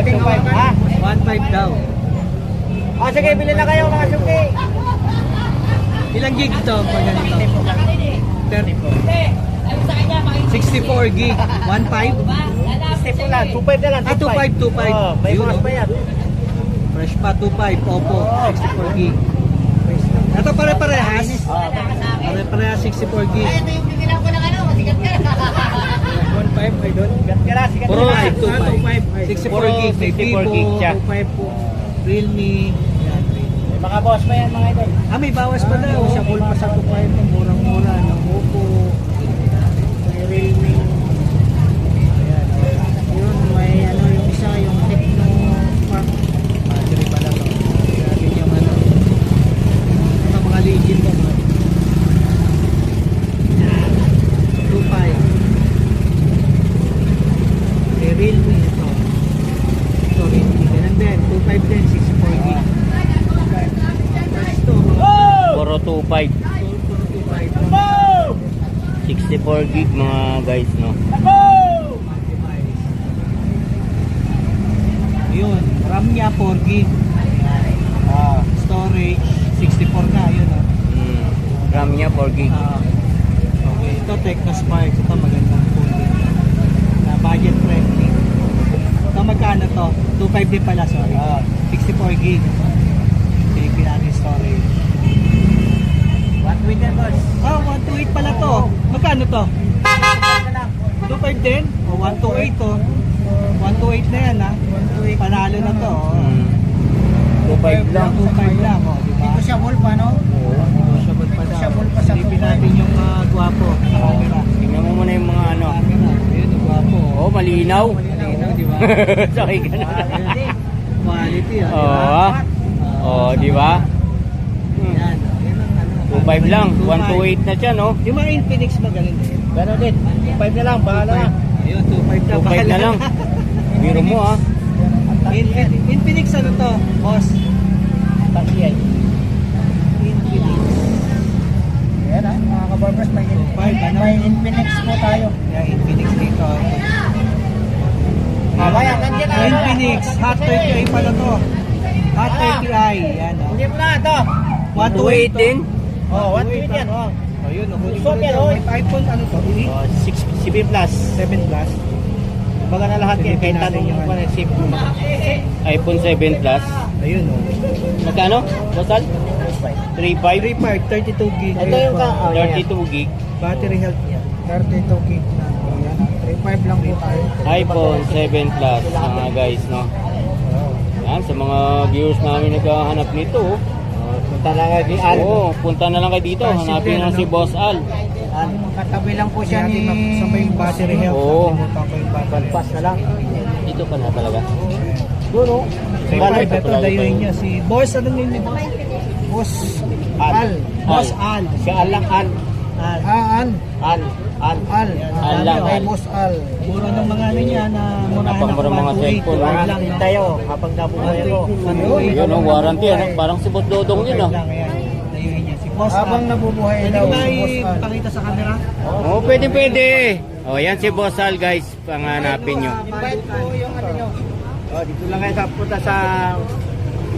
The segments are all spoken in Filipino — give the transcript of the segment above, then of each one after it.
2.5, 2.5. Ha? 1.5 daw. O sige, bili na kayo mga suki. Ilang gig ito pag ganito? 30 po. 64 gig. 1.5? Step po lang, 2.5 na lang. 2.5, 2.5. Oh, may Yun, bukas oh. pa yan. Fresh pa, 2.5. Oppo, 64 gig. Ito pare-parehas. Pare-parehas, 64 gig. Ito yung binilang ko ng ano, sikat ka. 1.5, ay doon. Sikat ka na, sikat ka Puro na. 2.5. 64 gig. May 64 gig Vivo, siya. 2.5 po. Realme. Yan, Realme. May mga boss pa yan mga idol. May bawas pa daw. Sa full pa sa 2.5. Murang-mura. Oppo. May Realme. Ayan. Yun, may ano yung isa, yung Tecno Park. Battery pala to. Natin yung ano. Ito mga legend to. 2.5. May Realme ito. Ito Realme. Ganun din. 2.5 din. 64 gig. Ito. Puro 2.5. 64 gig mga guys, no? Yun, RAM niya 4 gig. Storage 64 na, yun oh. RAM niya 4 gig. Okay, ito Tecno Spark, ito magandang phone din. Na budget friendly. Ito magkano to? 2.5 din pala, sorry. 64 gig. Silipin natin storage. 1.5 yan boss. 128 pala to. Magkano to? 2.5 din? O 128 to. 128 na yan ha. Panalo na to. 2.5 lang. 2.5 lang, o, diba? Ito siya wall pa, no? Negotiable pa daw. Negotiable pa sa Silipin 2.5. natin yung gwapo. Camera. Tingnan mo muna yung mga ano. Camera. Ayun, yung gwapo. Oh, malinaw. Malinaw, di ba? Sakay ka na. Quality, ah, di Oo. ba? Oh, di ba? Yan. Yan ang ano. 2.5 lang. 128 na siya, no? Yung mga Infinix magaling din. Gano'n din. 2.5 na lang, bahala na. Ayun, 2.5 na. 2.5 na lang. Biro mo, ha? Infinix ano to? Boss? Taxi yan. Infinix. Ayan ha, mga kabarbers, may, 2.5, ano? may Infinix po tayo. Yan, Infinix dito. Mamaya, nandiyan na. Infinix. Hot 30i pala to. Hot 30i. Yan, oh. Hindi mo na ito. 128 din. Oh, 1.5 yan, oh. Oh, yun. So, yan, oh. iPhone ano to? 7 plus. 7 Plus. Baga na lahat yan, kahit natin tanong yung yung ano. SIM. iPhone 7 Plus. Ayun, oh. Magkano? Bosal? 3.5. 3.5, 32 gig. Ito yung ka, oh, yan. 32 gig. Battery health niya. 32 gig na. Oh, yan. 3.5 lang po tayo. iPhone 7 Plus, mga guys, no? Yan, sa mga viewers namin naghahanap nito. Punta na nga di Al. Oo, punta na lang kayo dito. Hanapin na si Boss Al. Katabi lang po siya ni... Sabay yung battery health. Oo. Nakalimutan ko yung battery Pass na lang. Dito ka na talaga. Doon, oh. Balik ito, dayuhin niya. Si Boss, anong name niya? Boss Al. Boss Al. Si Al lang, Al. Al. Al. Al. Al. Al lang, Kay Al. Boss Al. Mura ng mga ano niya na murahan Napamura mga cellphone, Wala ah. lang. tayo kapag nabuhay ko. Yun, oh, warranty. Ano? Parang si Boss Dodong yun, oh. Dayuhin niya. Si Boss Al. Habang nabubuhay Pwede daw ba si Boss Al. ipakita sa camera? Oo, pwede, pwede. Oh, yan si Boss Al, guys. Panganapin nyo. Invite po yung ano nyo. Oh, dito lang kayo sa punta sa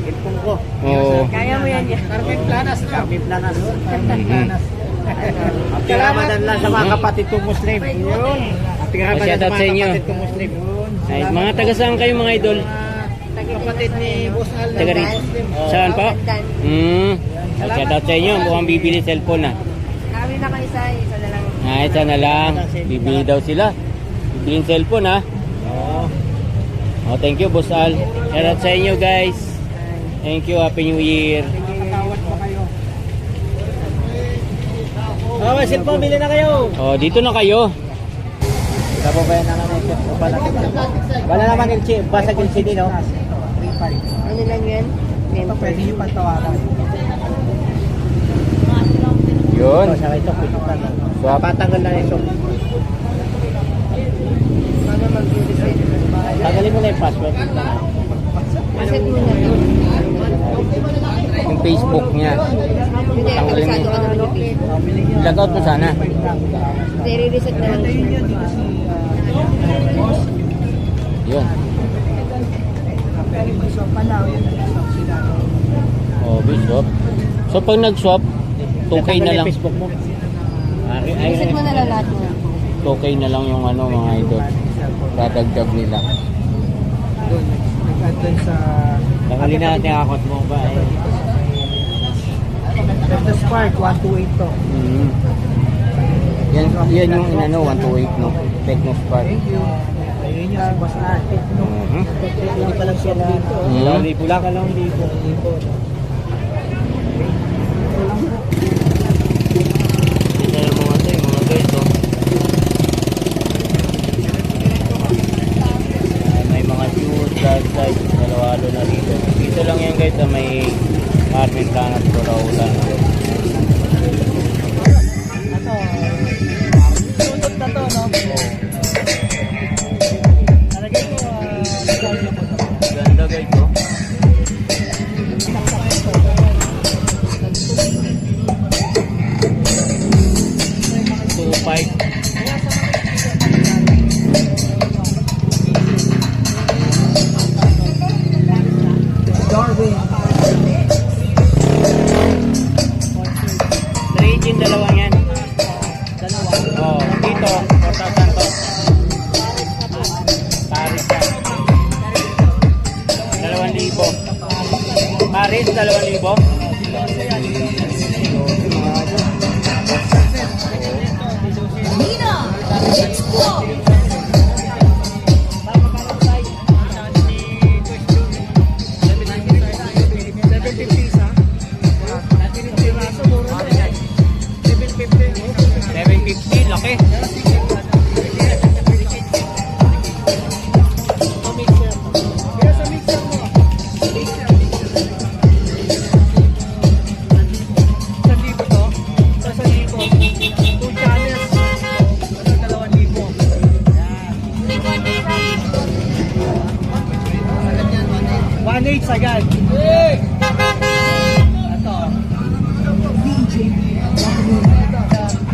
ilpong ko. Oo. Kaya mo yan. Carmen Planas ka. Carmen Planas. Carmen Mhm. Planas. At pinakamadan lang sa mga kapatid kong Muslim. Yun. At pinakamadan Shout sa out sa mga inyo. kapatid kong Muslim. Yun. Ay, mga taga saan kayo, mga idol? Kapatid ni Boss Al. Taga rin. Saan po? Shout out sa inyo. Mukhang bibili cellphone, ah. Kami na kayo isa na lang. Isa na lang. Bibili daw sila. Bibili cellphone, ha? Oo. Oh, thank you, Boss Al. Shout out sa inyo, guys. Thank you. Happy New Year. Nakatawad pa kayo. Okay, cellphone, bili na kayo. Oh, dito na kayo. Nababayan na naman yung Wala naman LC, basag LCD, no? 3.5. Ano lang yan? Ito pwede yung pantawaran. Yun. Ito, saka ito, pinuntan. Patanggal na ito. Paano mag-reset? Tanggalin mo na yung password. Reset mo na to. Yung Facebook niya. Hindi, Tanggalin mo. kabisado ka naman yung page. Log out mo sana. Hindi, re-reset na lang. Dayuhin niya dito si Boss. Yun. yung Bishop Palaw, yun ang Bishop sila. Oh, Bishop. So pag nag-swap, 2K na lang. Facebook mo. Reset mo na lang lahat mo. 2K na lang yung ano mga idol. Dadagdag nila. Doon, nag-add doon sa... Tangali na natin ang account mo ba eh. Delta Spark, 128 to. Mm. Yan yung inano, 128 no? Technospark. Thank you. Ayun yung si Boss Ate. Mhm. Hindi pa lang siya dito. Mm. Libo lang. Libo. Tingnan mo nga tayo, mga guys, oh. May mga shoes, flashlight, halo-halo na dito. Dito lang yan guys, sa may Carmen Planas, Coraulan. Ito. Sunod na to, no? Talagay ko, Ganda guys, oh. Two five. Darwin. 3 yung dalawang yan. Oh, dito, 4,000 to. Paris yan. 2,000. Paris, 2,000. Laki. Sagad. Ito.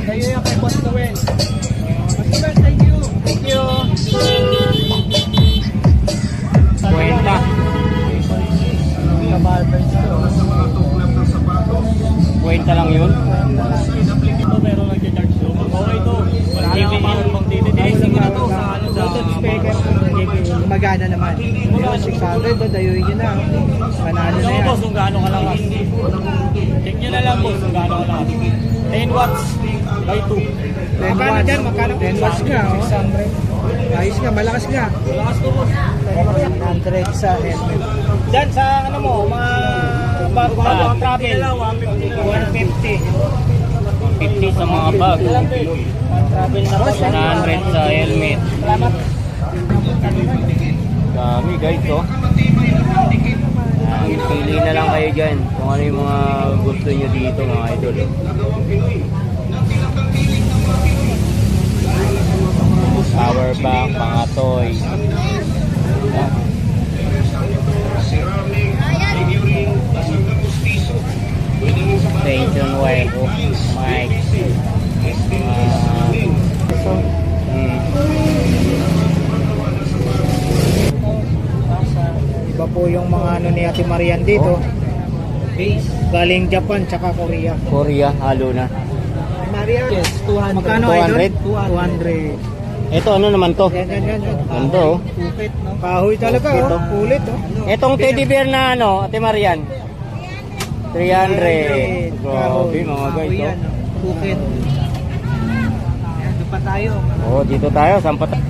Kayo yung kay Boss Noel. Boss Noel, thank you. Thank you. Kwenta. Kabarbers to. Kwenta lang yun. Ito pero nag-charge to. Okay to. Wala lang ang power pang dito. Dinising ko na to sa ano sa speaker. Magana naman. 600 doon, dayuin nyo na. Panalo na yan. Boss, kung gaano kalakas. Check nyo na lang boss kung gaano kalakas. 10 watts by 2. 10 watts nga, oh. 600. Ayos nga, malakas nga. Malakas to boss. 100 sa helmet. Diyan sa ano mo, mga bago ang travel. 150. 50 sa mga bag. Travel na boss. 100 sa helmet. Salamat. Dami guys, oh. Pili na lang kayo dyan kung ano yung mga gusto nyo dito mga idol. Power bank, pangatoy. Extension wire, oh, mic. Iba po yung mga ano ni Ate Marian dito. Base. Galing Japan tsaka Korea. Korea, halo na. Marian? Yes, 200. Magkano 200? 200. Ito ano naman to? Yan. Ganda, oh. Kupit, no? Kahoy talaga, Kupit, oh. Kulit, oh. Itong teddy bear na ano, Ate Marian? 300. Grabe mga guys, oh. Kupit. Ayan, doon pa tayo. Oh, dito tayo, saan pa tayo?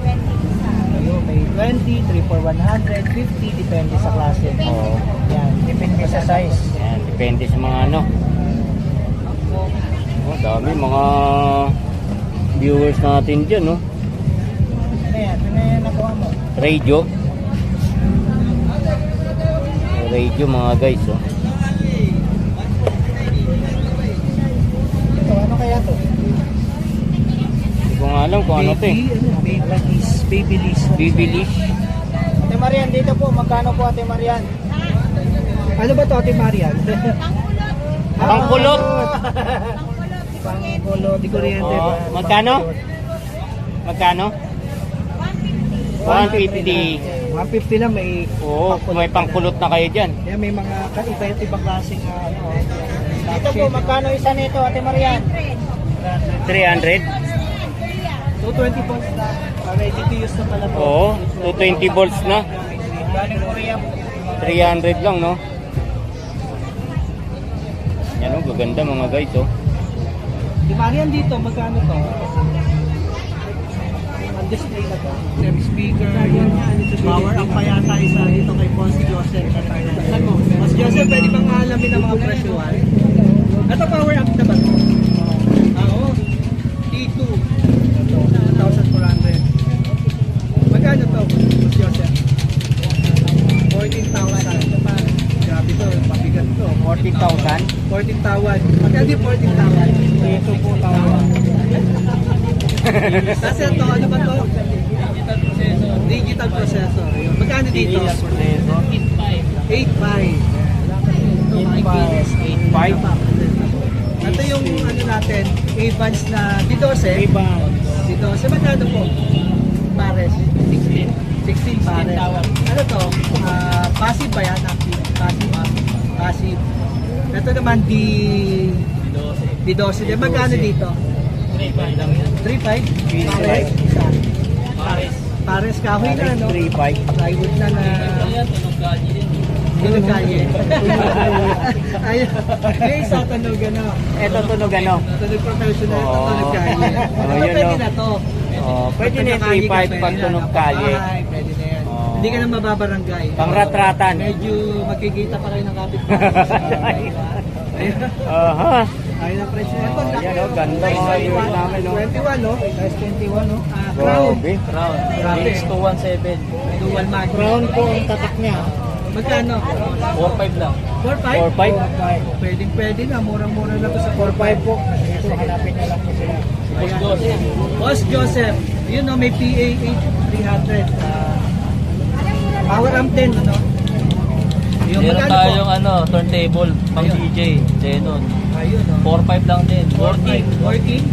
Ayun, may 20, 3 for 100, 50, depende sa klase. Oh, Yan, depende sa size. yan, depende sa mga ano. Oh, dami mga viewers natin dyan, no? Ano yan nakuha mo? Radio. Radio mga guys, oh. Ito, ano kaya to? Hindi ko nga alam kung ano to, eh. Babyliss. Bibilis. Ate Marian, dito po. Magkano po Ate Marian? Ano ba to Ate Marian? Pangkulot. Pangkulot. Di kuryente Oh, ba? magkano? Magkano? 150. 150 150 lang may Oo, may pangkulot na kayo dyan. Yan, may mga iba't ibang klaseng ano. Ito po, magkano isa nito, Ate Marian? 300? 220 volts na. Ready to use na pala po. Oo, 220 volts na. Galing Korea po. 300 lang, no? Yan o, gaganda mga guys, oh. Di Marian dito, magkano to? Ang display na to. Speaker, yan. Power up pa yata isa dito kay Boss Joseph. Boss Joseph, pwede bang alamin ang mga presyuhan? Ito power up na ba to? Oo. T2. 2,400. Magkano to, Boss Joseph? 14,000. Grabe to, mabigat to. 40,000? 14,000. Magkano yung 14,000? Ito po tawag. Kasi ito, ano ba to? Digital processor. Yun. Magkano dito? 8.5. 8.5. Ito yung ano natin, advanced na D12. D12. Magkano po? Pares. 16 pares. Ano to? Passive ba yan? Active? Passive. Ito naman D12. Magkano dito? 3.5? Pares? Isa. Pares kahoy na, no? 3.5. Plywood na na. Tunog kalye. Ayun. May isa tunog ano. Ito tunog ano? Tunog professional. Ito Oo. tunog kalye. Oo, Ito yun, pwede no? na to. Oh, pwede na yung 3.5 pag tunog kalye. Pwede na yan. Oo. Hindi ka na mababarangay. Pangratratan. Medyo magkikita pa kayo ng kapitbahay. Ayun. Aha. Ayun ang presyo. Ito, Yan, oh, ganda mga viewers namin, no? 21, no? Size 21, no? Crown. Grabe. Grabe. 217. Dual mag. Crown po ang tatak niya. Magkano? 4.5 lang. 4.5? 4.5? Pwede na. Murang-mura na to sa 4.5 po. Ito, hanapin niyo lang po sila. Boss Joseph, yun no, may PA 8300. Power amp din, ano? Yung Meron magkano tayong ano, turntable, pang Ayun. DJ, Denon. Ayun, no? 4.5 lang din, working. Working?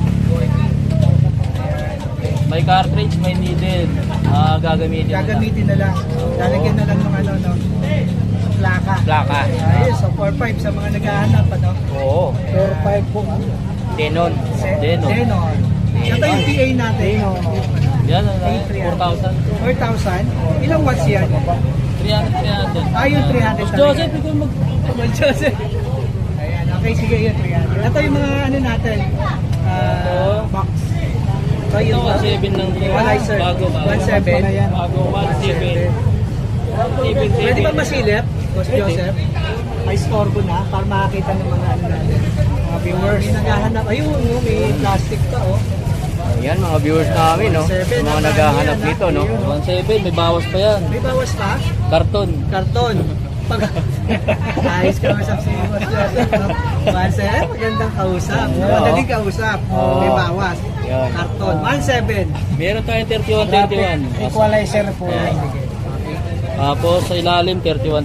May cartridge, may needle. Gagamitin na lang. Gagamitin na lang. Lalagyan na lang ng ano, no? Plaka. Plaka. Ayun, so 4.5 sa mga naghahanap, ano? Oo. 4.5 po. Denon. Denon. Denon. Ito yung PA natin. Yan, 4,000. 4,000. Ilang watts yan? 300. Ayun, 300 Boss talaga. Joseph, ikaw mag... Boss Joseph. Ayan, okay, sige yun, 300. Ito yung mga ano natin. Box. So, Ito, yung 1.7 lang to. equalizer. Bago, 1.7. Bago, 1.7. Pwede ba masilip, Boss Joseph? May store ko na para makakita ng mga ano natin. Mga viewers. May naghahanap. Ayun, no, may plastic pa, oh. Yan mga viewers namin, no? Sa mga naghahanap dito, no? 1.7, may bawas pa yan. May bawas pa? Karton. Karton. Pag ayos ka naman sa si Boss Joseph, no? Sir, magandang kausap. Oo. Madaling kausap. Oo. May bawas. Yan. Karton. 1.7. Meron tayong 31. Equalizer po yan. Tapos sa ilalim, 31.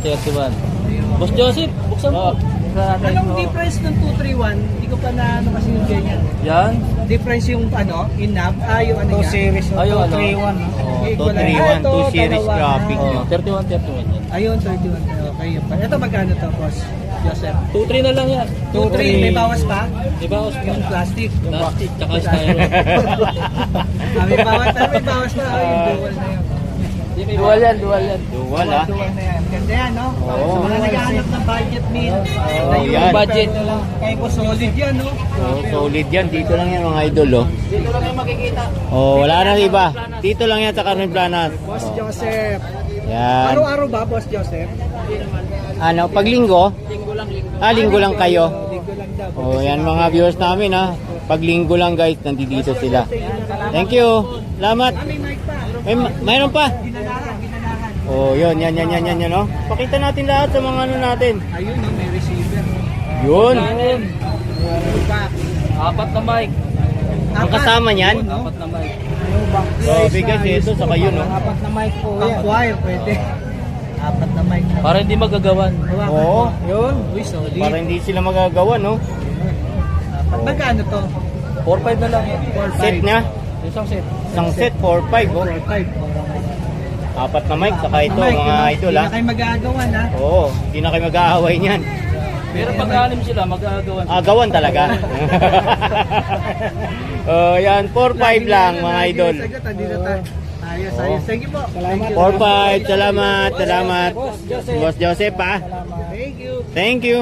Boss Joseph, buksan mo. Anong difference ng 231? Hindi ko pa na ano kasi yung ganyan. Yan. Difference yung ano, in nav, yung ano 2 niya. series, Ayun, ano? 231. Oh, 231, 2 series graphic, no? 31 yan. Ayun, 31. Okay, yun pa. Ito magkano to, Boss Joseph? 2.3 na lang yan. 2.3, may bawas pa? May bawas pa. Yung plastic. Plastic, tsaka styro. May bawas, pero may bawas pa. Ay, yung dual na yun. Dual yan. Dual, ah. Dual na yan. Ganda yan, no? Oo. Sa mga naghahanap ng budget meal. Oo, Ayun, yan. budget. Kaya po solid yan, no? Oh, solid yan. Dito lang yan mga idol, oh. Dito lang yung makikita. Oh, wala na iba. Dito lang yan sa Carmen Planas. Boss Joseph. Yan. Araw-araw ba, Boss Joseph? Ano, pag linggo? Linggo lang kayo. Linggo lang daw. Oh, yan mga viewers namin, ha. Pag linggo lang guys, nandito sila. Thank you. Salamat. May mic pa. Mayroon pa. Ginanahan. Oh, yan, no? Pakita natin lahat sa mga ano natin. Ayun, no? May receiver. Yun. Pa. 4 na mic. Ang kasama niyan. 4 na mic. Grabe guys, ito sa kayo, no? Apat na mic po yan. Pang-wire, pwede. 4 na mic. Para hindi magagawan. Oo. Yun. Uy, solid. Para hindi sila magagawa, no? Magkano to? 4.5 na lang yan. Set niya. Isang set. Isang set, 4-5, oh. 4.5. Apat na mic, saka ito Mike, mga idol Hindi ha. na kayo mag-aagawan ha. Oo, hindi na kayo mag-aaway niyan. Pero pag anim sila, mag-aagawan. Agawan talaga. Oh, yan, 4-5 lang mga idol. Ayos, ayos. Thank you po. Salamat. 4-5, salamat. Boss Joseph ha. Thank you. Thank you.